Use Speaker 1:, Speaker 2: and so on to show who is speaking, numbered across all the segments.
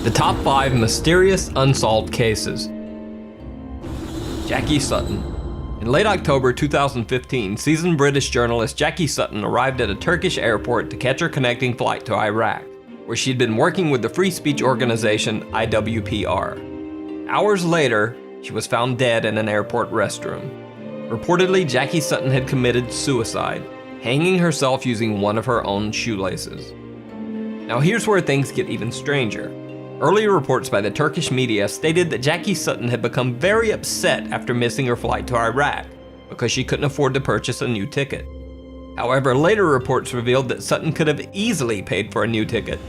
Speaker 1: The top 5 mysterious unsolved cases. Jackie Sutton. In late October 2015, seasoned British journalist Jackie Sutton arrived at a Turkish airport to catch her connecting flight to Iraq, where she'd been working with the free speech organization IWPR. Hours later, she was found dead in an airport restroom. Reportedly, Jackie Sutton had committed suicide, hanging herself using one of her own shoelaces. Now here's where things get even stranger. Earlier reports by the Turkish media stated that Jackie Sutton had become very upset after missing her flight to Iraq because she couldn't afford to purchase a new ticket. However, later reports revealed that Sutton could have easily paid for a new ticket.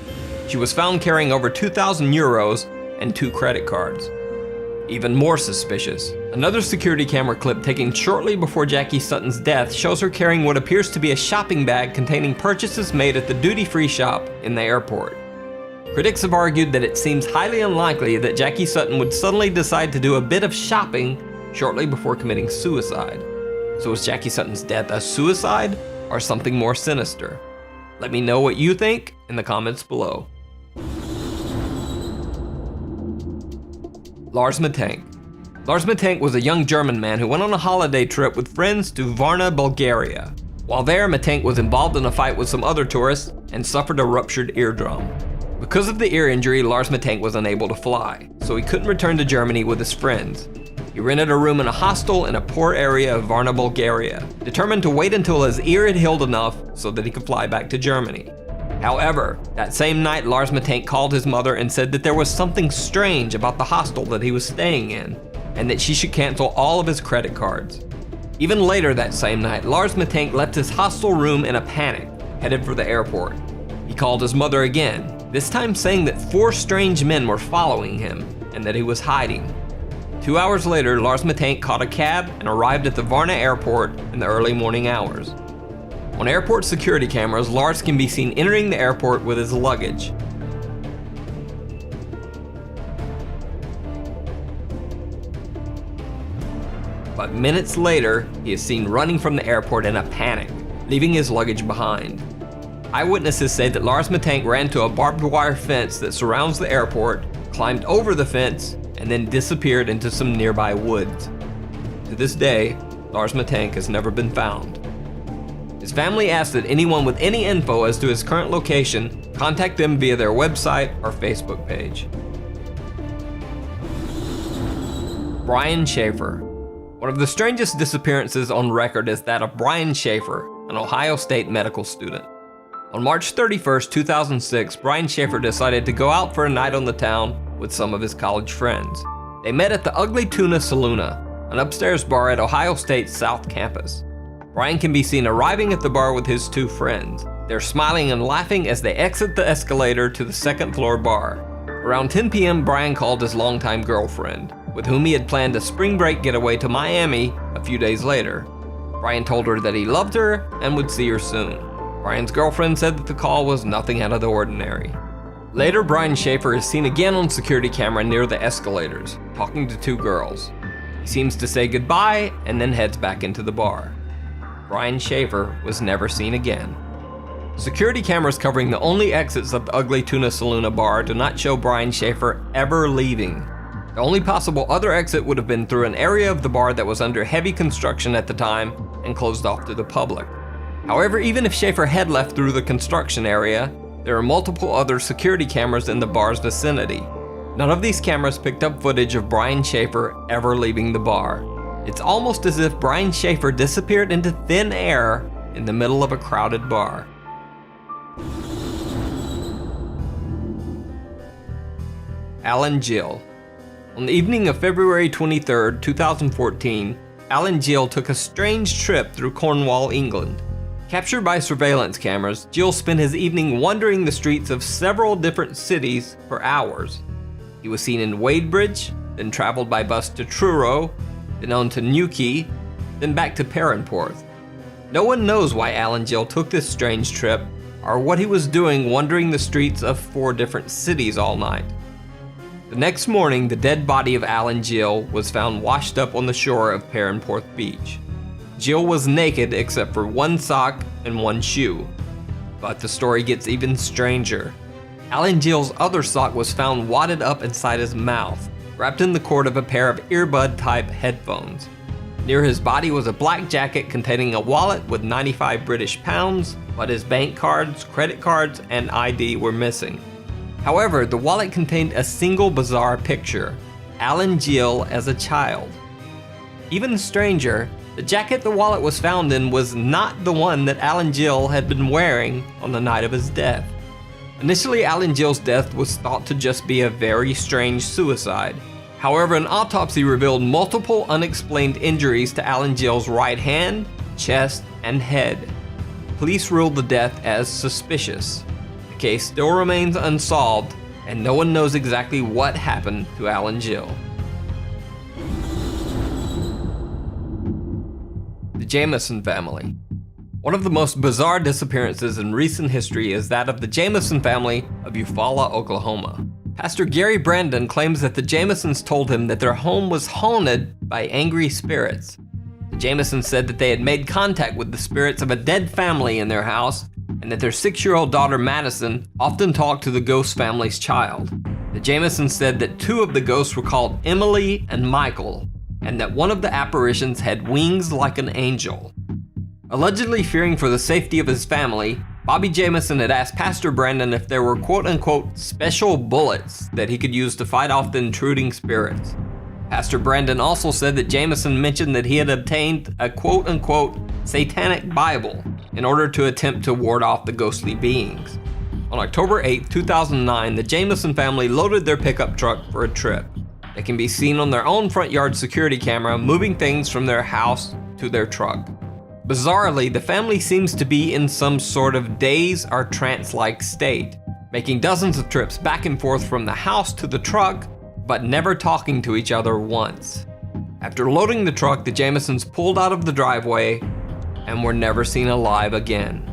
Speaker 1: She was found carrying over 2,000 euros and 2 credit cards. Even more suspicious, another security camera clip taken shortly before Jackie Sutton's death shows her carrying what appears to be a shopping bag containing purchases made at the duty-free shop in the airport. Critics have argued that it seems highly unlikely that Jackie Sutton would suddenly decide to do a bit of shopping shortly before committing suicide. So was Jackie Sutton's death a suicide or something more sinister? Let me know what you think in the comments below. Lars Mittank. Lars Mittank was a young German man who went on a holiday trip with friends to Varna, Bulgaria. While there, Mittank was involved in a fight with some other tourists and suffered a ruptured eardrum. Because of the ear injury, Lars Mittank was unable to fly, so he couldn't return to Germany with his friends. He rented a room in a hostel in a poor area of Varna, Bulgaria, determined to wait until his ear had healed enough so that he could fly back to Germany. However, that same night, Lars Mittank called his mother and said that there was something strange about the hostel that he was staying in, and that she should cancel all of his credit cards. Even later that same night, Lars Mittank left his hostel room in a panic, headed for the airport. He called his mother again, this time saying that 4 strange men were following him and that he was hiding. 2 hours later, Lars Mittank caught a cab and arrived at the Varna airport in the early morning hours. On airport security cameras, Lars can be seen entering the airport with his luggage. But minutes later, he is seen running from the airport in a panic, leaving his luggage behind. Eyewitnesses say that Lars Mittank ran to a barbed wire fence that surrounds the airport, climbed over the fence, and then disappeared into some nearby woods. To this day, Lars Mittank has never been found. His family asked that anyone with any info as to his current location contact them via their website or Facebook page. Brian Schaefer. One of the strangest disappearances on record is that of Brian Schaefer, an Ohio State medical student. On March 31st, 2006, Brian Schaefer decided to go out for a night on the town with some of his college friends. They met at the Ugly Tuna Saloona, an upstairs bar at Ohio State's South Campus. Brian can be seen arriving at the bar with his 2 friends. They're smiling and laughing as they exit the escalator to the 2nd floor bar. Around 10 p.m., Brian called his longtime girlfriend, with whom he had planned a spring break getaway to Miami a few days later. Brian told her that he loved her and would see her soon. Brian's girlfriend said that the call was nothing out of the ordinary. Later, Brian Schaefer is seen again on security camera near the escalators, talking to 2 girls. He seems to say goodbye and then heads back into the bar. Brian Schaefer was never seen again. Security cameras covering the only exits of the Ugly Tuna Saloona bar do not show Brian Schaefer ever leaving. The only possible other exit would have been through an area of the bar that was under heavy construction at the time and closed off to the public. However, even if Schaefer had left through the construction area, there are multiple other security cameras in the bar's vicinity. None of these cameras picked up footage of Brian Schaefer ever leaving the bar. It's almost as if Brian Schaefer disappeared into thin air in the middle of a crowded bar. Alan Gill. On the evening of February 23, 2014, Alan Gill took a strange trip through Cornwall, England. Captured by surveillance cameras, Gill spent his evening wandering the streets of several different cities for hours. He was seen in Wadebridge, then traveled by bus to Truro, then on to Newquay, then back to Perranporth. No one knows why Alan Gill took this strange trip, or what he was doing wandering the streets of 4 different cities all night. The next morning, the dead body of Alan Gill was found washed up on the shore of Perranporth Beach. Gill was naked except for 1 sock and 1 shoe. But the story gets even stranger. Alan Gill's other sock was found wadded up inside his mouth, wrapped in the cord of a pair of earbud-type headphones. Near his body was a black jacket containing a wallet with 95 British pounds, but his bank cards, credit cards, and ID were missing. However, the wallet contained a single bizarre picture: Alan Gill as a child. Even stranger, the jacket the wallet was found in was not the one that Alan Gill had been wearing on the night of his death. Initially, Alan Gill's death was thought to just be a very strange suicide. However, an autopsy revealed multiple unexplained injuries to Alan Gill's right hand, chest, and head. Police ruled the death as suspicious. The case still remains unsolved, and no one knows exactly what happened to Alan Gill. The Jamison family. One of the most bizarre disappearances in recent history is that of the Jamison family of Eufaula, Oklahoma. Pastor Gary Brandon claims that the Jamisons told him that their home was haunted by angry spirits. The Jamisons said that they had made contact with the spirits of a dead family in their house, and that their 6-year-old daughter Madison often talked to the ghost family's child. The Jamisons said that 2 of the ghosts were called Emily and Michael, and that one of the apparitions had wings like an angel. Allegedly fearing for the safety of his family, Bobby Jamison had asked Pastor Brandon if there were quote-unquote special bullets that he could use to fight off the intruding spirits. Pastor Brandon also said that Jamison mentioned that he had obtained a quote-unquote satanic Bible in order to attempt to ward off the ghostly beings. On October 8, 2009, the Jamison family loaded their pickup truck for a trip. They can be seen on their own front yard security camera moving things from their house to their truck. Bizarrely, the family seems to be in some sort of daze or trance-like state, making dozens of trips back and forth from the house to the truck, but never talking to each other once. After loading the truck, the Jamisons pulled out of the driveway and were never seen alive again.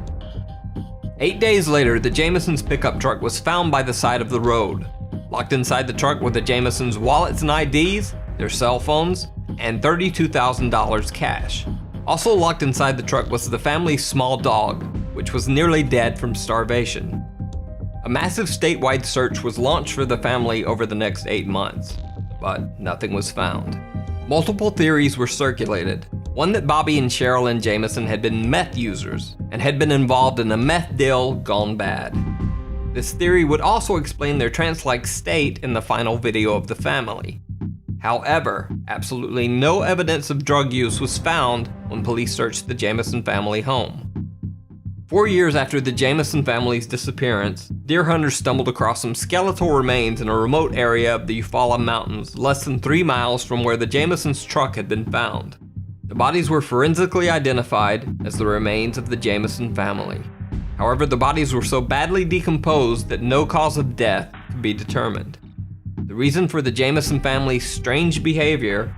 Speaker 1: 8 days later, the Jamisons' pickup truck was found by the side of the road. Locked inside the truck were the Jamisons' wallets and IDs, their cell phones, and $32,000 cash. Also locked inside the truck was the family's small dog, which was nearly dead from starvation. A massive statewide search was launched for the family over the next 8 months, but nothing was found. Multiple theories were circulated. One that Bobby and Sherilyn Jamison had been meth users and had been involved in a meth deal gone bad. This theory would also explain their trance-like state in the final video of the family. However, absolutely no evidence of drug use was found when police searched the Jamison family home. 4 years after the Jamison family's disappearance, deer hunters stumbled across some skeletal remains in a remote area of the Eufaula Mountains, less than 3 miles from where the Jamisons' truck had been found. The bodies were forensically identified as the remains of the Jamison family. However, the bodies were so badly decomposed that no cause of death could be determined. The reason for the Jamison family's strange behavior